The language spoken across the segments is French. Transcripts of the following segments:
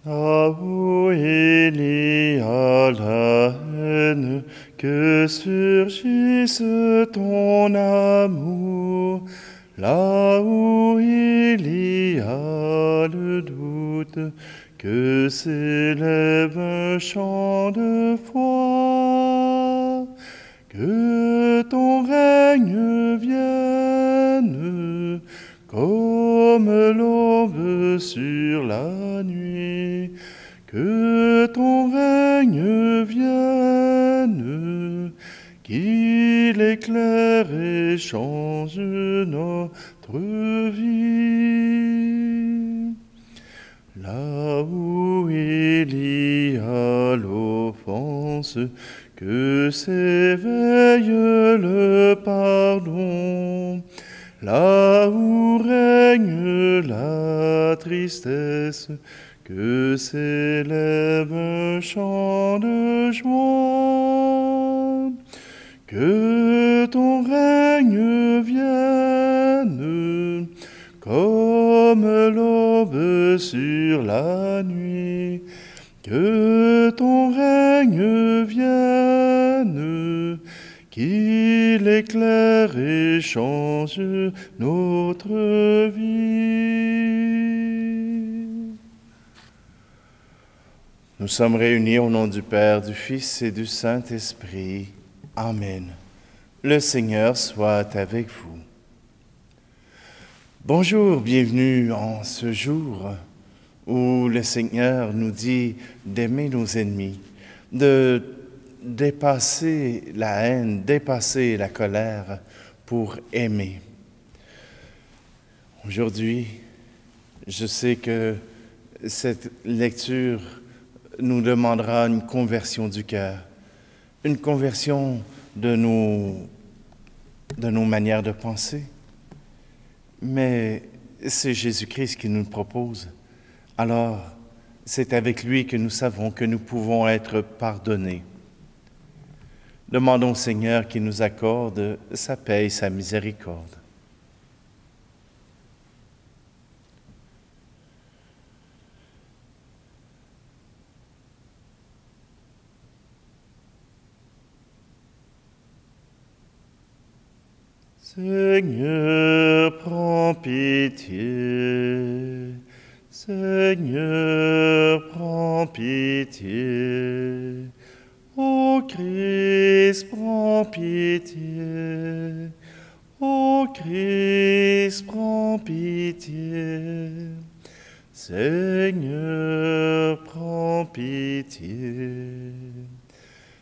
Là où il y a la haine, que surgisse ton amour. Là où il y a le doute, que s'élève un chant de foi. Que ton règne vienne, comme l'aube sur la nuit. Que ton règne vienne, qu'il éclaire et change notre vie. Là où il y a l'offense, que s'éveille le pardon. Là où règne la tristesse, que s'élève un chant de joie. Que ton règne vienne, comme l'aube sur la nuit. Que ton règne vienne, qu'il éclaire et change notre vie. Nous sommes réunis au nom du Père, du Fils et du Saint-Esprit. Amen. Le Seigneur soit avec vous. Bonjour, bienvenue en ce jour où le Seigneur nous dit d'aimer nos ennemis, de dépasser la haine, dépasser la colère pour aimer. Aujourd'hui, je sais que cette lecture nous demandera une conversion du cœur, une conversion de nos manières de penser. Mais c'est Jésus-Christ qui nous le propose. Alors, c'est avec lui que nous savons que nous pouvons être pardonnés. Demandons au Seigneur qu'il nous accorde sa paix et sa miséricorde. Seigneur, prends pitié. Seigneur, prends pitié. Ô Christ, prends pitié. Ô Christ, prends pitié. Seigneur, prends pitié.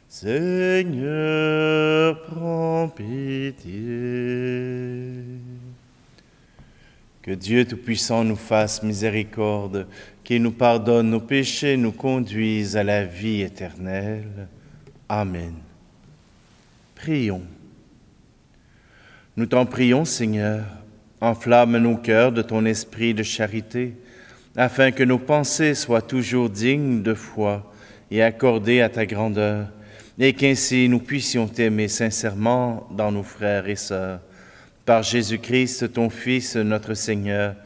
Seigneur, prends pitié. Que Dieu Tout-Puissant nous fasse miséricorde, qu'il nous pardonne nos péchés, nous conduise à la vie éternelle. Amen. Prions. Nous t'en prions, Seigneur, enflamme nos cœurs de ton esprit de charité, afin que nos pensées soient toujours dignes de foi et accordées à ta grandeur, et qu'ainsi nous puissions t'aimer sincèrement dans nos frères et sœurs. Par Jésus-Christ, ton Fils, notre Seigneur,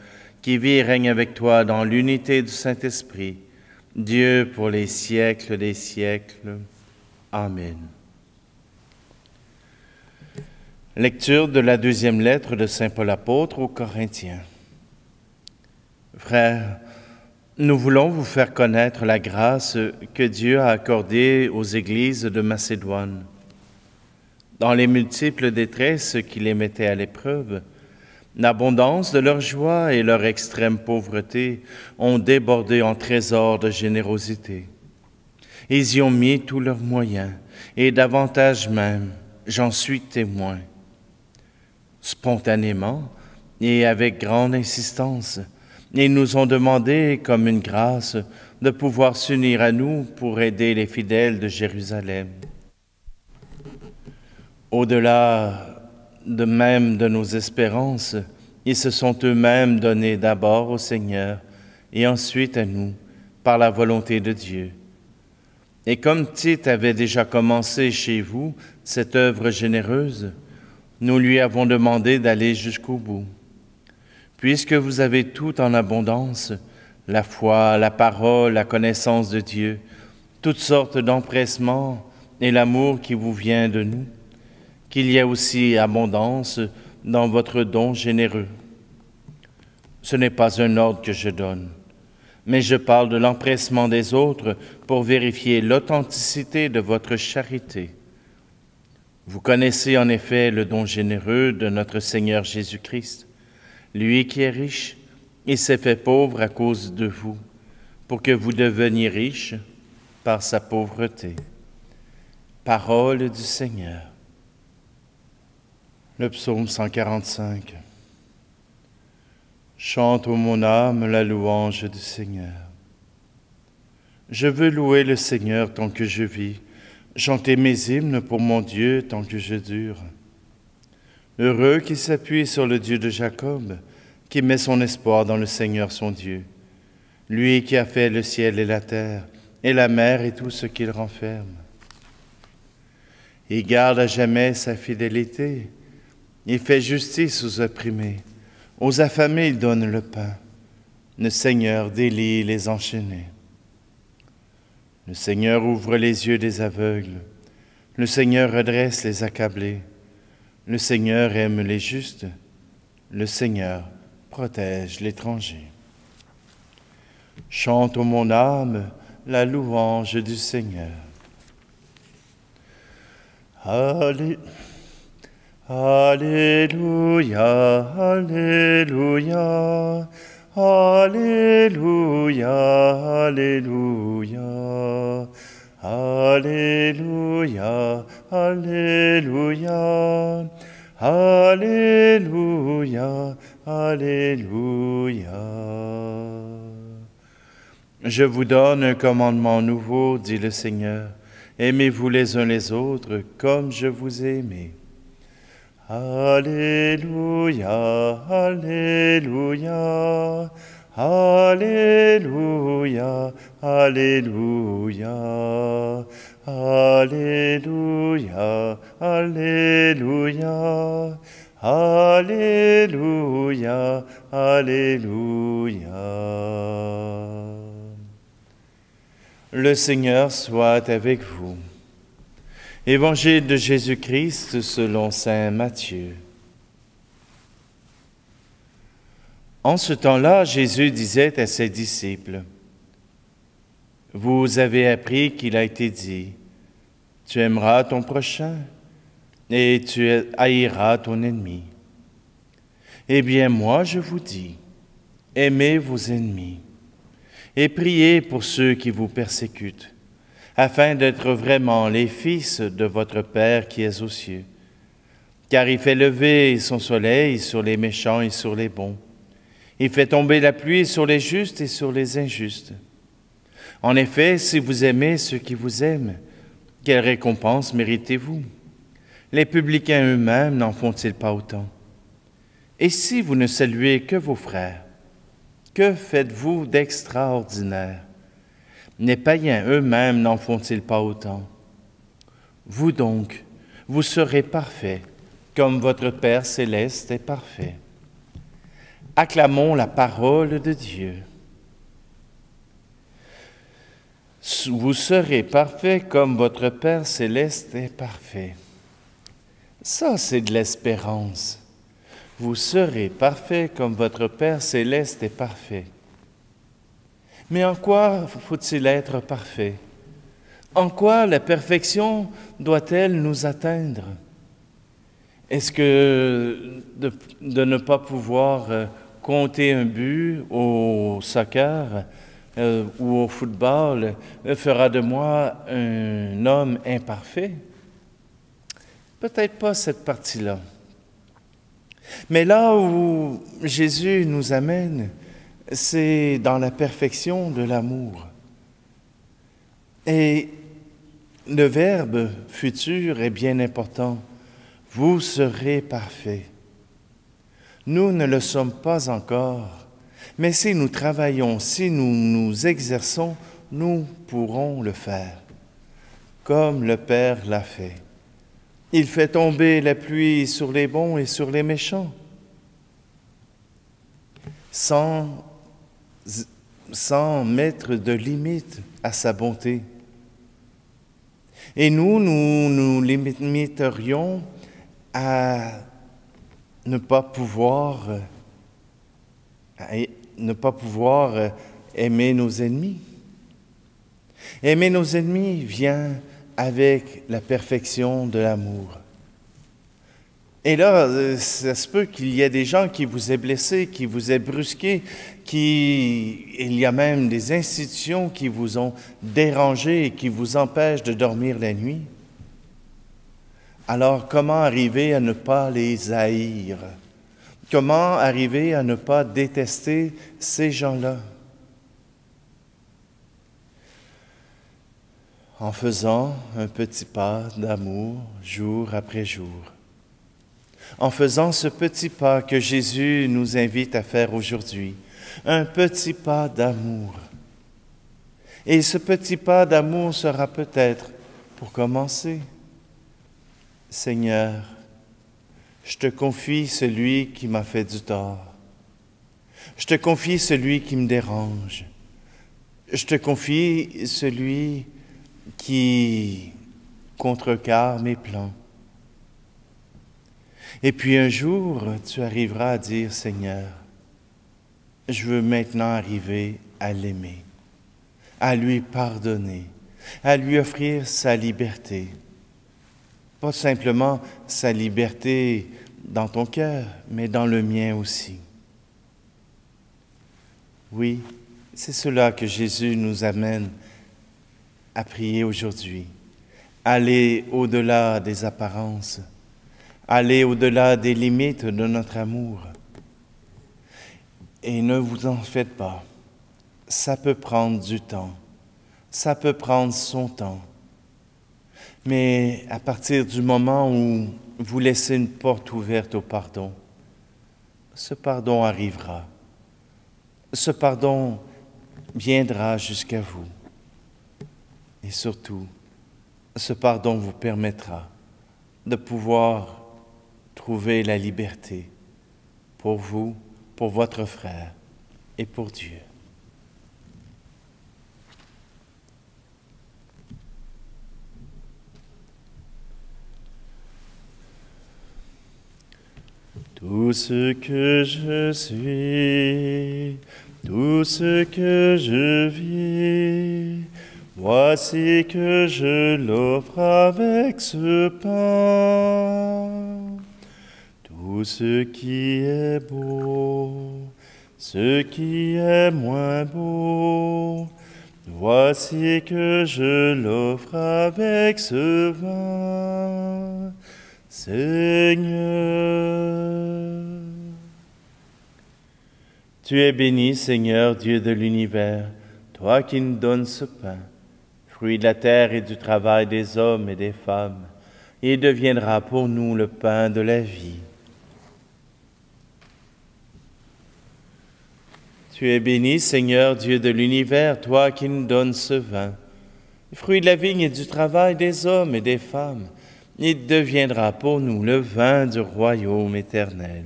qui vit et règne avec toi dans l'unité du Saint-Esprit, Dieu pour les siècles des siècles. Amen. Lecture de la deuxième lettre de Saint Paul apôtre aux Corinthiens. Frères, nous voulons vous faire connaître la grâce que Dieu a accordée aux églises de Macédoine. Dans les multiples détresses qui les mettaient à l'épreuve, l'abondance de leur joie et leur extrême pauvreté ont débordé en trésors de générosité. Ils y ont mis tous leurs moyens, et davantage même, j'en suis témoin. Spontanément et avec grande insistance, ils nous ont demandé, comme une grâce, de pouvoir s'unir à nous pour aider les fidèles de Jérusalem. Au-delà de même de nos espérances, ils se sont eux-mêmes donnés d'abord au Seigneur et ensuite à nous, par la volonté de Dieu. Et comme Tite avait déjà commencé chez vous cette œuvre généreuse, nous lui avons demandé d'aller jusqu'au bout. Puisque vous avez tout en abondance, la foi, la parole, la connaissance de Dieu, toutes sortes d'empressements et l'amour qui vous vient de nous, qu'il y ait aussi abondance dans votre don généreux. Ce n'est pas un ordre que je donne, mais je parle de l'empressement des autres pour vérifier l'authenticité de votre charité. Vous connaissez en effet le don généreux de notre Seigneur Jésus-Christ. Lui qui est riche, il s'est fait pauvre à cause de vous, pour que vous deveniez riches par sa pauvreté. Parole du Seigneur. Le psaume 145. Chante, ô mon âme, la louange du Seigneur. Je veux louer le Seigneur tant que je vis, chanter mes hymnes pour mon Dieu tant que je dure. Heureux qui s'appuie sur le Dieu de Jacob, qui met son espoir dans le Seigneur son Dieu, lui qui a fait le ciel et la terre, et la mer et tout ce qu'il renferme. Il garde à jamais sa fidélité, il fait justice aux opprimés, aux affamés il donne le pain, le Seigneur délie les enchaînés. Le Seigneur ouvre les yeux des aveugles, le Seigneur redresse les accablés, le Seigneur aime les justes, le Seigneur protège l'étranger. Chante, ô mon âme, la louange du Seigneur. Alléluia, Alléluia, Alléluia, Alléluia, Alléluia, Alléluia, Alléluia, Alléluia. Je vous donne un commandement nouveau, dit le Seigneur. Aimez-vous les uns les autres comme je vous ai aimé. Alléluia, Alléluia, Alléluia, Alléluia, Alléluia, Alléluia, Alléluia, Alléluia. Le Seigneur soit avec vous. Évangile de Jésus-Christ selon saint Matthieu. En ce temps-là, Jésus disait à ses disciples, « Vous avez appris qu'il a été dit, « Tu aimeras ton prochain et tu haïras ton ennemi. » Eh bien, moi, je vous dis, aimez vos ennemis et priez pour ceux qui vous persécutent, afin d'être vraiment les fils de votre Père qui est aux cieux. Car il fait lever son soleil sur les méchants et sur les bons. Il fait tomber la pluie sur les justes et sur les injustes. En effet, si vous aimez ceux qui vous aiment, quelle récompense méritez-vous? Les publicains eux-mêmes n'en font-ils pas autant? Et si vous ne saluez que vos frères, que faites-vous d'extraordinaire? Les païens eux-mêmes n'en font-ils pas autant? Vous donc, vous serez parfaits, comme votre Père céleste est parfait. Acclamons la parole de Dieu. Vous serez parfaits comme votre Père céleste est parfait. Ça, c'est de l'espérance. Vous serez parfaits comme votre Père céleste est parfait. Mais en quoi faut-il être parfait? En quoi la perfection doit-elle nous atteindre? Est-ce que de ne pas pouvoir compter un but au soccer ou au football fera de moi un homme imparfait? Peut-être pas cette partie-là. Mais là où Jésus nous amène, c'est dans la perfection de l'amour. Et le verbe futur est bien important. Vous serez parfaits. Nous ne le sommes pas encore, mais si nous travaillons, si nous nous exerçons, nous pourrons le faire, comme le Père l'a fait. Il fait tomber la pluie sur les bons et sur les méchants. Sans sans mettre de limite à sa bonté. Et nous limiterions à ne pas pouvoir aimer nos ennemis. Aimer nos ennemis vient avec la perfection de l'amour. Et là, ça se peut qu'il y ait des gens qui vous aient blessé, qui vous aient brusqué, il y a même des institutions qui vous ont dérangé et qui vous empêchent de dormir la nuit. Alors, comment arriver à ne pas les haïr? Comment arriver à ne pas détester ces gens-là? En faisant un petit pas d'amour jour après jour. En faisant ce petit pas que Jésus nous invite à faire aujourd'hui, un petit pas d'amour. Et ce petit pas d'amour sera peut-être, pour commencer, Seigneur, je te confie celui qui m'a fait du tort. Je te confie celui qui me dérange. Je te confie celui qui contrecarre mes plans. Et puis un jour, tu arriveras à dire, Seigneur, je veux maintenant arriver à l'aimer, à lui pardonner, à lui offrir sa liberté. Pas simplement sa liberté dans ton cœur, mais dans le mien aussi. Oui, c'est cela que Jésus nous amène à prier aujourd'hui. Aller au-delà des apparences, aller au-delà des limites de notre amour. Et ne vous en faites pas, ça peut prendre du temps, ça peut prendre son temps. Mais à partir du moment où vous laissez une porte ouverte au pardon, ce pardon arrivera. Ce pardon viendra jusqu'à vous. Et surtout, ce pardon vous permettra de pouvoir trouver la liberté pour vous, pour votre frère et pour Dieu. Tout ce que je suis, tout ce que je vis, voici que je l'offre avec ce pain. Tout ce qui est beau, ce qui est moins beau, voici que je l'offre avec ce vin. Seigneur, tu es béni, Seigneur, Dieu de l'univers, toi qui nous donnes ce pain, fruit de la terre et du travail des hommes et des femmes, il deviendra pour nous le pain de la vie. Tu es béni, Seigneur, Dieu de l'univers, toi qui nous donnes ce vin, fruit de la vigne et du travail des hommes et des femmes, il deviendra pour nous le vin du royaume éternel.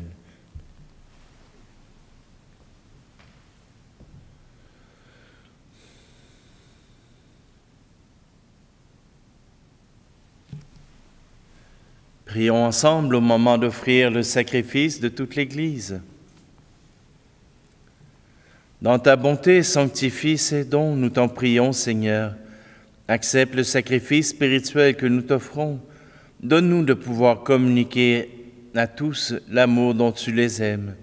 Prions ensemble au moment d'offrir le sacrifice de toute l'Église. Dans ta bonté, sanctifie ces dons, nous t'en prions, Seigneur. Accepte le sacrifice spirituel que nous t'offrons. Donne-nous de pouvoir communiquer à tous l'amour dont tu les aimes.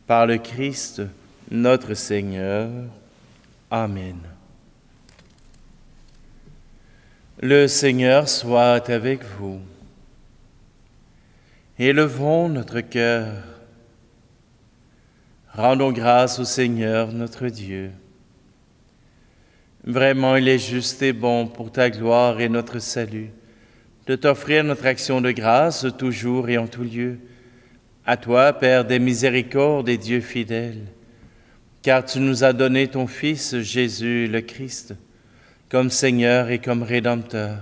Par le Christ, notre Seigneur. Amen. Le Seigneur soit avec vous. Élevons notre cœur. Rendons grâce au Seigneur notre Dieu. Vraiment, il est juste et bon pour ta gloire et notre salut, de t'offrir notre action de grâce toujours et en tout lieu. À toi, Père des miséricordes et Dieu fidèle, car tu nous as donné ton Fils Jésus le Christ, comme Seigneur et comme Rédempteur.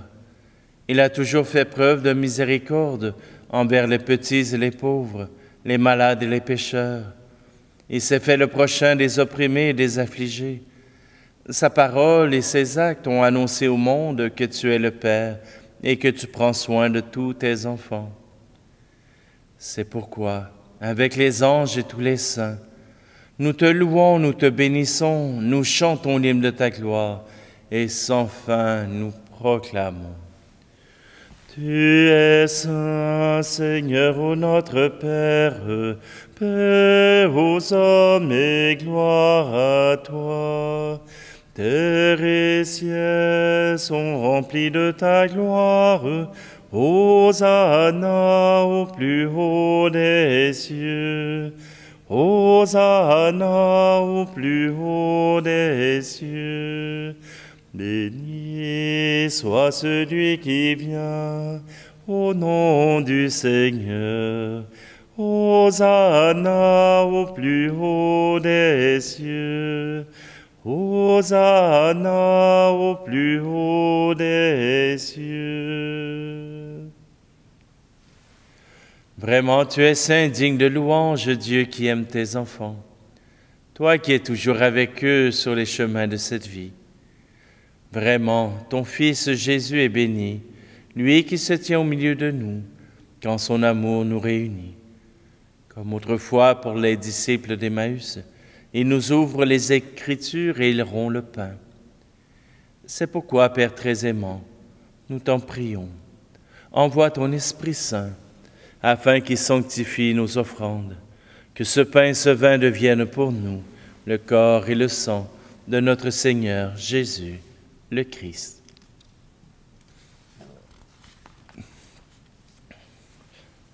Il a toujours fait preuve de miséricorde envers les petits et les pauvres, les malades et les pécheurs. Il s'est fait le prochain des opprimés et des affligés, Sa parole et ses actes ont annoncé au monde que tu es le Père et que tu prends soin de tous tes enfants. C'est pourquoi, avec les anges et tous les saints, nous te louons, nous te bénissons, nous chantons l'hymne de ta gloire et sans fin nous proclamons. Tu es saint, Seigneur, ô notre Père, paix aux hommes et gloire à toi. Terre et ciel sont remplis de ta gloire. Hosanna au plus haut des cieux. Hosanna au plus haut des cieux. Béni soit celui qui vient au nom du Seigneur. Hosanna au plus haut des cieux. Hosanna au plus haut des cieux. Vraiment, tu es saint, digne de louange, Dieu qui aime tes enfants. Toi qui es toujours avec eux sur les chemins de cette vie. Vraiment, ton Fils Jésus est béni, lui qui se tient au milieu de nous, quand son amour nous réunit. Comme autrefois pour les disciples d'Emmaüs, il nous ouvre les Écritures et il rompt le pain. C'est pourquoi, Père très aimant, nous t'en prions. Envoie ton Esprit Saint, afin qu'il sanctifie nos offrandes, que ce pain et ce vin deviennent pour nous le corps et le sang de notre Seigneur Jésus, le Christ.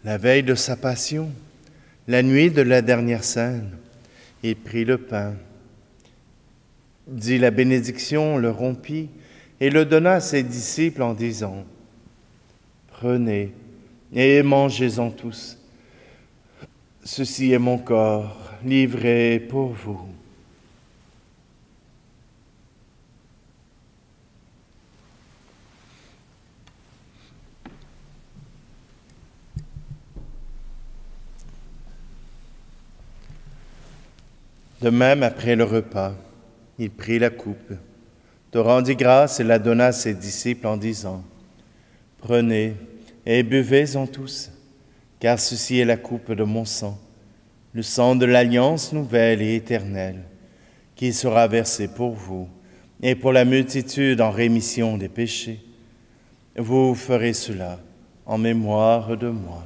La veille de sa passion, la nuit de la dernière scène, il prit le pain, dit la bénédiction, le rompit et le donna à ses disciples en disant : « Prenez et mangez-en tous. Ceci est mon corps livré pour vous. » De même, après le repas, il prit la coupe, te rendit grâce et la donna à ses disciples en disant : « Prenez et buvez-en tous, car ceci est la coupe de mon sang, le sang de l'alliance nouvelle et éternelle, qui sera versé pour vous et pour la multitude en rémission des péchés. Vous ferez cela en mémoire de moi. »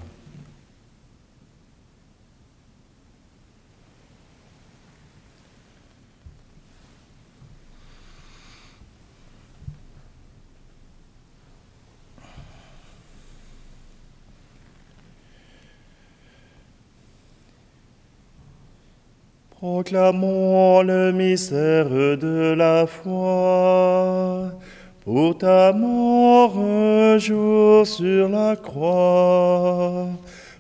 Proclamons le mystère de la foi. Pour ta mort un jour sur la croix,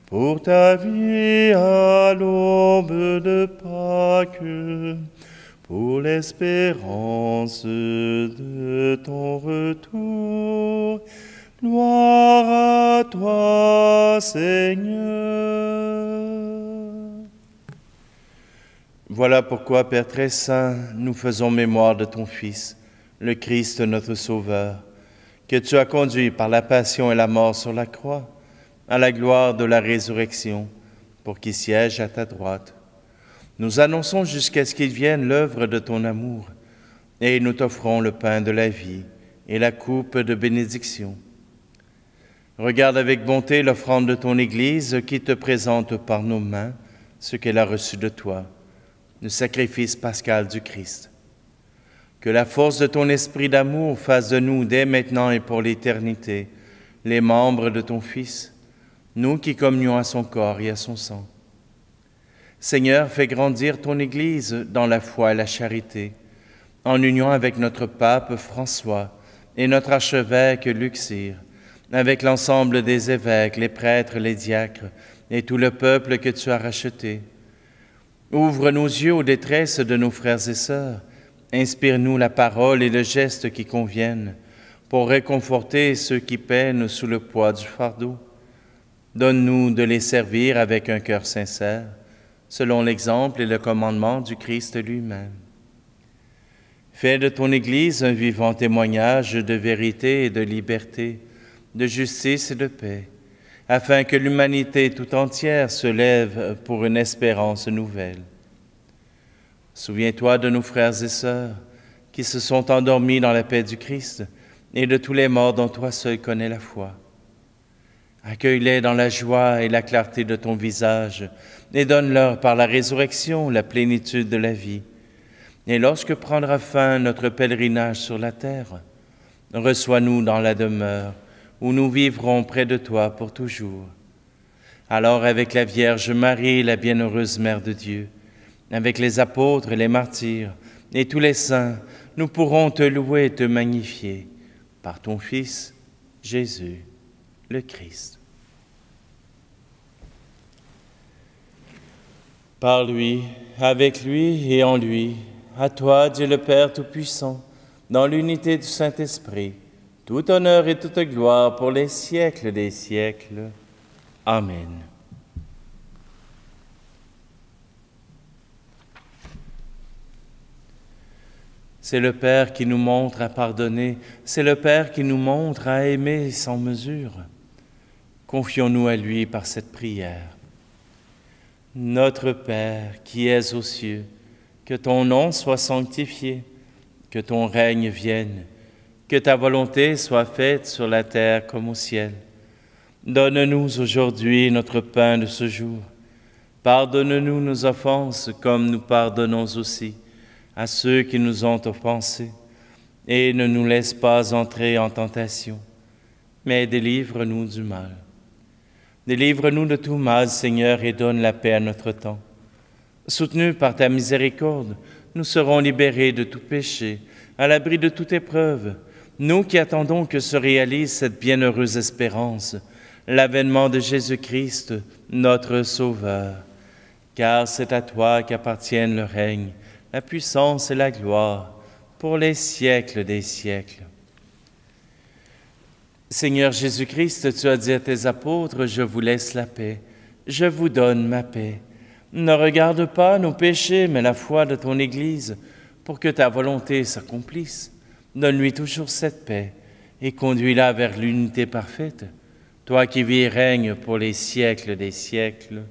pour ta vie à l'aube de Pâques, pour l'espérance de ton retour. Gloire à toi, Seigneur. Voilà pourquoi, Père très saint, nous faisons mémoire de ton Fils, le Christ notre Sauveur, que tu as conduit par la passion et la mort sur la croix, à la gloire de la résurrection, pour qu'il siège à ta droite. Nous annonçons jusqu'à ce qu'il vienne l'œuvre de ton amour, et nous t'offrons le pain de la vie et la coupe de bénédiction. Regarde avec bonté l'offrande de ton Église qui te présente par nos mains ce qu'elle a reçu de toi, le sacrifice pascal du Christ. Que la force de ton esprit d'amour fasse de nous, dès maintenant et pour l'éternité, les membres de ton Fils, nous qui communions à son corps et à son sang. Seigneur, fais grandir ton Église dans la foi et la charité, en union avec notre pape François et notre archevêque Luxire, avec l'ensemble des évêques, les prêtres, les diacres et tout le peuple que tu as racheté. Ouvre nos yeux aux détresses de nos frères et sœurs. Inspire-nous la parole et le geste qui conviennent pour réconforter ceux qui peinent sous le poids du fardeau. Donne-nous de les servir avec un cœur sincère, selon l'exemple et le commandement du Christ lui-même. Fais de ton Église un vivant témoignage de vérité et de liberté, de justice et de paix, afin que l'humanité tout entière se lève pour une espérance nouvelle. Souviens-toi de nos frères et sœurs qui se sont endormis dans la paix du Christ et de tous les morts dont toi seul connais la foi. Accueille-les dans la joie et la clarté de ton visage et donne-leur par la résurrection la plénitude de la vie. Et lorsque prendra fin notre pèlerinage sur la terre, reçois-nous dans la demeure où nous vivrons près de toi pour toujours. Alors avec la Vierge Marie, la bienheureuse Mère de Dieu, avec les apôtres et les martyrs et tous les saints, nous pourrons te louer et te magnifier par ton Fils, Jésus, le Christ. Par lui, avec lui et en lui, à toi, Dieu le Père Tout-Puissant, dans l'unité du Saint-Esprit, tout honneur et toute gloire pour les siècles des siècles. Amen. C'est le Père qui nous montre à pardonner, c'est le Père qui nous montre à aimer sans mesure. Confions-nous à lui par cette prière. Notre Père qui es aux cieux, que ton nom soit sanctifié, que ton règne vienne, que ta volonté soit faite sur la terre comme au ciel. Donne-nous aujourd'hui notre pain de ce jour. Pardonne-nous nos offenses comme nous pardonnons aussi à ceux qui nous ont offensés. Et ne nous laisse pas entrer en tentation, mais délivre-nous du mal. Délivre-nous de tout mal, Seigneur, et donne la paix à notre temps. Soutenus par ta miséricorde, nous serons libérés de tout péché, à l'abri de toute épreuve, nous qui attendons que se réalise cette bienheureuse espérance, l'avènement de Jésus-Christ, notre Sauveur. Car c'est à toi qu'appartiennent le règne, la puissance et la gloire, pour les siècles des siècles. Seigneur Jésus-Christ, tu as dit à tes apôtres, « Je vous laisse la paix, je vous donne ma paix. » Ne regarde pas nos péchés, mais la foi de ton Église, pour que ta volonté s'accomplisse. Donne-lui toujours cette paix et conduis-la vers l'unité parfaite, toi qui vis et règnes pour les siècles des siècles.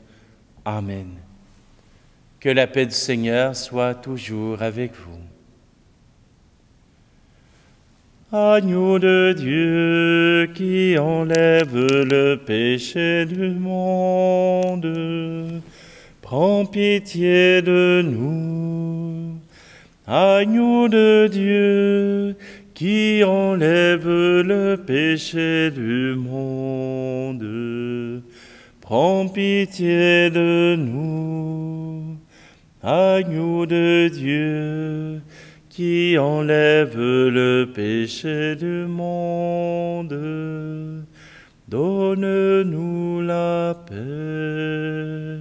Amen. Que la paix du Seigneur soit toujours avec vous. Agneau de Dieu qui enlève le péché du monde, prends pitié de nous. Agneau de Dieu qui enlève le péché du monde, prends pitié de nous. Agneau de Dieu qui enlève le péché du monde, donne-nous la paix.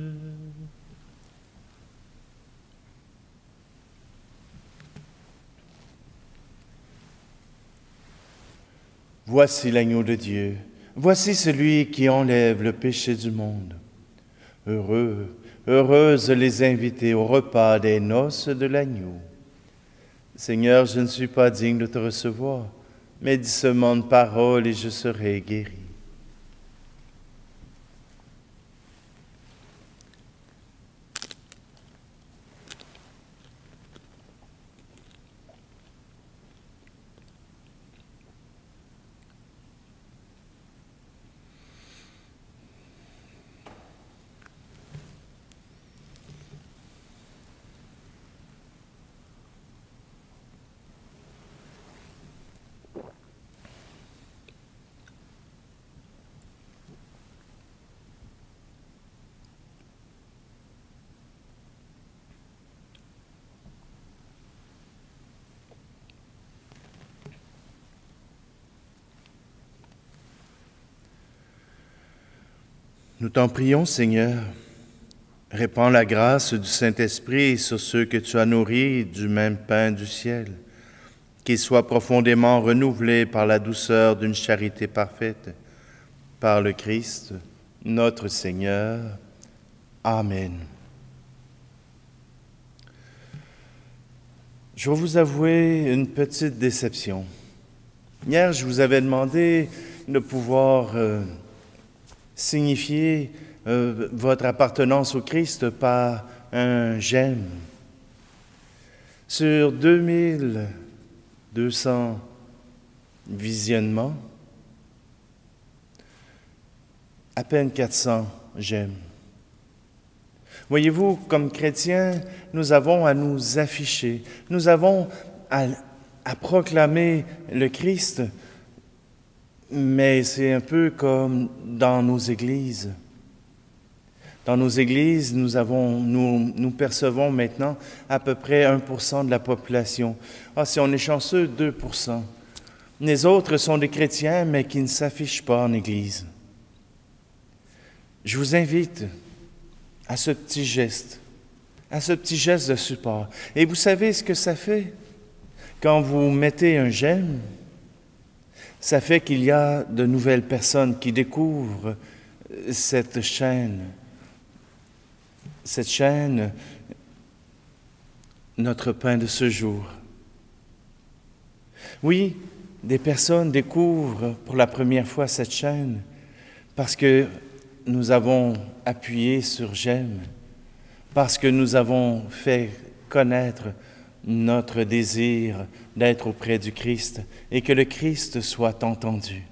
Voici l'agneau de Dieu, voici celui qui enlève le péché du monde. Heureux, heureuses les invités au repas des noces de l'agneau. Seigneur, je ne suis pas digne de te recevoir, mais dis seulement une parole et je serai guéri. Nous t'en prions, Seigneur, répands la grâce du Saint-Esprit sur ceux que tu as nourris du même pain du ciel, qu'ils soient profondément renouvelés par la douceur d'une charité parfaite, par le Christ, notre Seigneur. Amen. Je vais vous avouer une petite déception. Hier, je vous avais demandé de pouvoir signifier votre appartenance au Christ par un j'aime. Sur 2200 visionnements, à peine 400 j'aime. Voyez-vous, comme chrétiens, nous avons à nous afficher, nous avons à proclamer le Christ, mais c'est un peu comme dans nos églises. Dans nos églises, nous percevons maintenant à peu près 1% de la population. Ah, si on est chanceux, 2%. Les autres sont des chrétiens, mais qui ne s'affichent pas en église. Je vous invite à ce petit geste de support. Et vous savez ce que ça fait? Quand vous mettez un j'aime, ça fait qu'il y a de nouvelles personnes qui découvrent cette chaîne, notre pain de ce jour. Oui, des personnes découvrent pour la première fois cette chaîne parce que nous avons appuyé sur j'aime, parce que nous avons fait connaître notre désir d'être auprès du Christ et que le Christ soit entendu.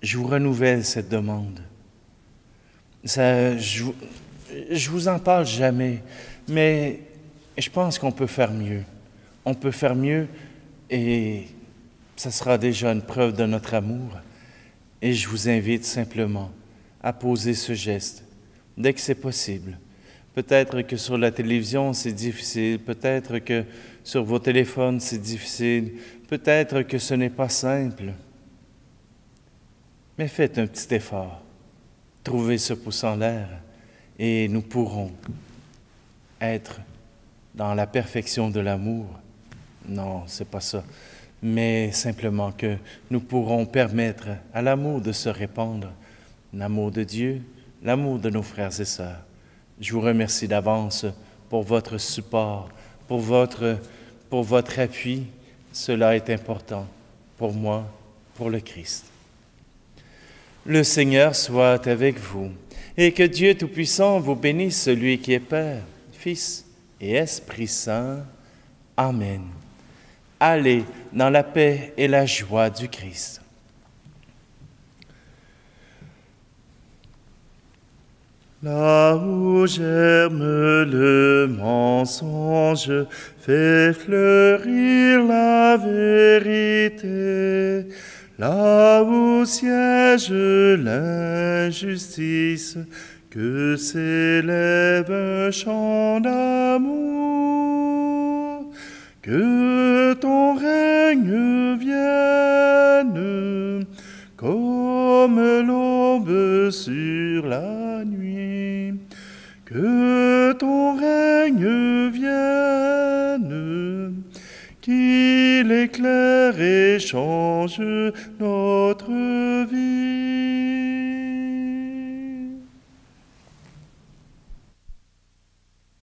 Je vous renouvelle cette demande. Je vous en parle jamais, mais je pense qu'on peut faire mieux. On peut faire mieux et ça sera déjà une preuve de notre amour. Et je vous invite simplement à poser ce geste dès que c'est possible. Peut-être que sur la télévision, c'est difficile. Peut-être que sur vos téléphones, c'est difficile. Peut-être que ce n'est pas simple. Mais faites un petit effort. Trouvez ce pouce en l'air et nous pourrons être dans la perfection de l'amour. Non, c'est pas ça. Mais simplement que nous pourrons permettre à l'amour de se répandre, l'amour de Dieu, l'amour de nos frères et sœurs. Je vous remercie d'avance pour votre support, pour votre appui. Cela est important pour moi, pour le Christ. Le Seigneur soit avec vous et que Dieu Tout-Puissant vous bénisse, celui qui est Père, Fils et Esprit Saint. Amen. Allez dans la paix et la joie du Christ. Là où germe le mensonge, fait fleurir la vérité. Là où siège l'injustice, que s'élève un chant d'amour. Que ton règne vienne, comme l'aube sur la nuit. Que ton règne vienne, qu'il éclaire et change notre vie.